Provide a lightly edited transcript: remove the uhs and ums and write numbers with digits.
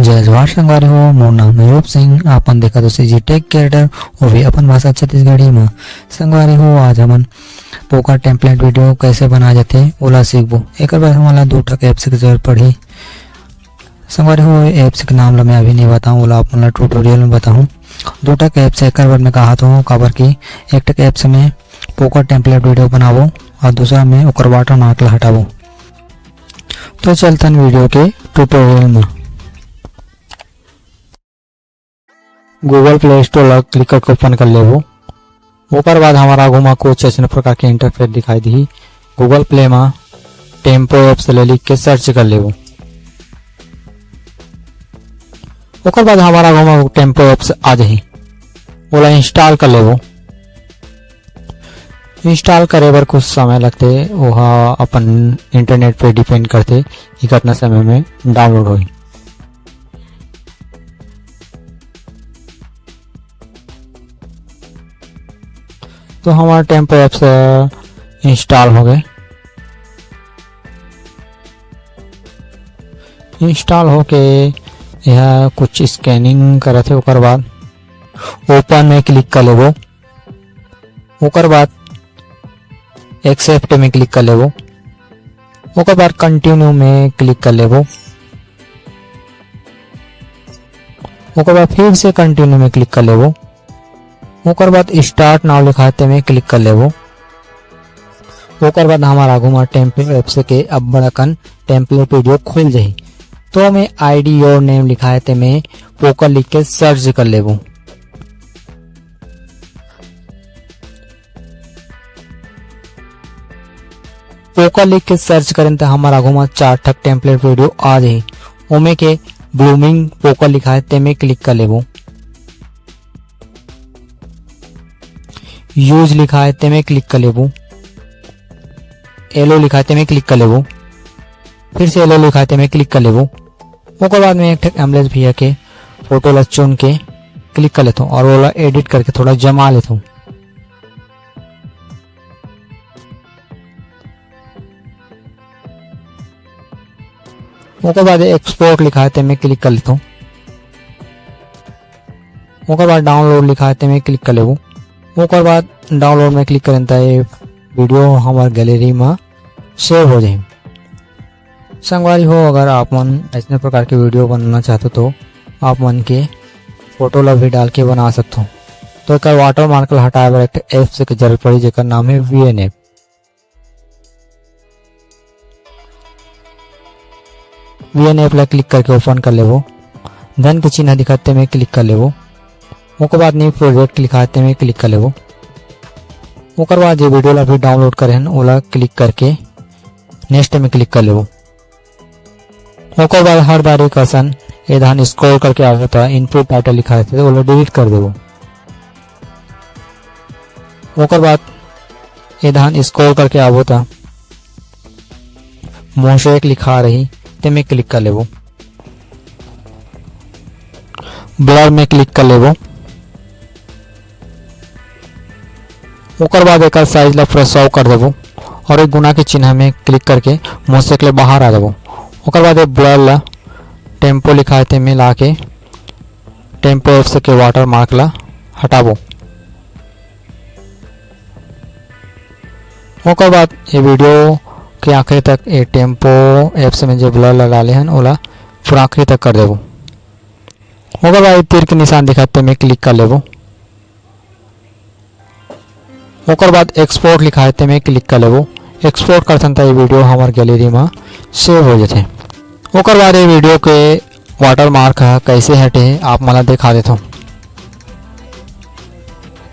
जय जवाहर संगवारी हो। मोर नाम है रूप सिंह। आपन देखा तो सीजी टेक क्रिएटर वो भी अपन भाषा छत्तीसगढ़ी में। संगवारी हो, आज हमन पोकर टेम्पलेट वीडियो कैसे बना जाते ओला सीखबो। एक बार हमारा 2 ठक एप्स की जरूरत पड़ी। संगवारी हो, एप्स के नाम ला मैं अभी नहीं बताऊँ, ओला अपन ट्यूटोरियल में बताऊँ। 2 ठक एप्स एक बार मैं कहा तो काबर की एक ठक एप्स में पोकर टेम्पलेट वीडियो बनाबो और दूसरा में ओकर वाटर मार्क ला हटाबो। तो चलतन वीडियो के ट्यूटोरियल में। गूगल प्ले स्टोर ला क्लिक करके ओपन कर लेबो। ओकर बाद हमारा आगू में कुछ ऐसे प्रकार के इंटरफेस दिखाई दी। गूगल प्ले में टेम्पो एप्स ले लिख के सर्च कर लेबो। ओकर बाद हमारा आगू में टेम्पो एप्स आ जाही, ओला इंस्टॉल कर लेबो। इंस्टॉल करे बर कुछ समय लगते, वह अपन इंटरनेट पे डिपेंड करते कि कितना समय में डाउनलोड होई। तो हमारा टेम्पो एप्स इंस्टॉल हो गए। इंस्टॉल होके यह कुछ स्कैनिंग करत है। ओकर बाद ओपन में क्लिक कर लेबो। ओकर बाद एक्सेप्ट में क्लिक कर लेबो। ओकर बाद कंटिन्यू में क्लिक कर लेबो। ओकर बाद फिर से कंटिन्यू में क्लिक कर लेबो। ओकर बाद स्टार्ट नाउ लिखाते में क्लिक कर लेबो। ओकर बाद हमारा आगू में टेम्पलेट एप्स के अब बड़कन टेम्पलेट वीडियो खुल जाही। तो मैं आईडी योर नेम लिखाते में पोकर लिख के सर्च कर लेबो। पोकर लिख के सर्च करें तो हमारा आगू में 4 ठक टेम्पलेट वीडियो आ जाही। ओमे के ब्लूमिंग पोकर लिखाते में क्लिक कर लेबो। यूज लिखाते में क्लिक कर लेबो। एलो लिखाते में क्लिक कर लेबो। फिर से एलो लिखाते में क्लिक कर लेबो। ओकर बाद में एक ठक एम्बलेस भैया के फोटो ला चुन के क्लिक कर लेता हूँ और ओला एडिट करके थोड़ा जमा लेता हूँ। ओकर बाद एक्सपोर्ट लिखाते में क्लिक कर लेता हूँ। ओकर बाद डाउनलोड लिखाते में क्लिक कर लेबो। ओकर बाद डाउनलोड में क्लिक करें तो वीडियो हमारे गैलरी में सेव हो जाए। संगवारी हो, अगर आप मन ऐसे प्रकार के वीडियो बनाना चाहते तो आप मन के फोटो ला भी डाल के बना सकते हो। तो एक वाटर मार्क ला हटाए बर एक एप्स की जरूरत पड़ी जेकर नाम है VNApp। VNApp ला क्लिक करके ओपन कर लेबो। धन के चिन्ह दिखाते में क्लिक कर लेबो। ओकर बाद न्यू प्रोजेक्ट लिखाते में क्लिक कर लेबो। ओकर बाद ये वीडियो ला भी डाउनलोड करें ओला क्लिक करके नेक्स्ट में क्लिक कर लेबो। ओकर बाद हर बार एक आसन ये धान स्क्रॉल करके आ जाता इनपुट टाइटल लिखा है ओला डिलीट कर देबो। ओकर बाद ये धान स्क्रॉल करके आवो था मोशेक लिखा रही ते में क्लिक कर लेबो। ब्लर में क्लिक कर लेबो। ओकर बाद एक साइज ला पूरा 100 कर देबो और एक गुना के चिन्ह में क्लिक करके मोशेक ले बाहर आ देबो। ओकर बाद ब्लर ला टेम्पो लिखाते में लाके टेम्पो एप्स के वाटर मार्क ला हटाबो। ओकर बाद ये वीडियो के आखिरी तक ये टेम्पो एप्स में जो ब्लर ला डाले हैं ओला पूरा आखिरी तक कर देबो। ओकर बाद तीर के निशान दिखाते में क्लिक कर लेबो। ओकर बाद एक्सपोर्ट लिखाते में क्लिक कर लेबो। एक्सपोर्ट करथन तो ये वीडियो हमारे गैलरी में सेव हो जाते। ओकर बाद ये वीडियो के वाटर मार्क कैसे हटे आप मला दिखा देता हूँ।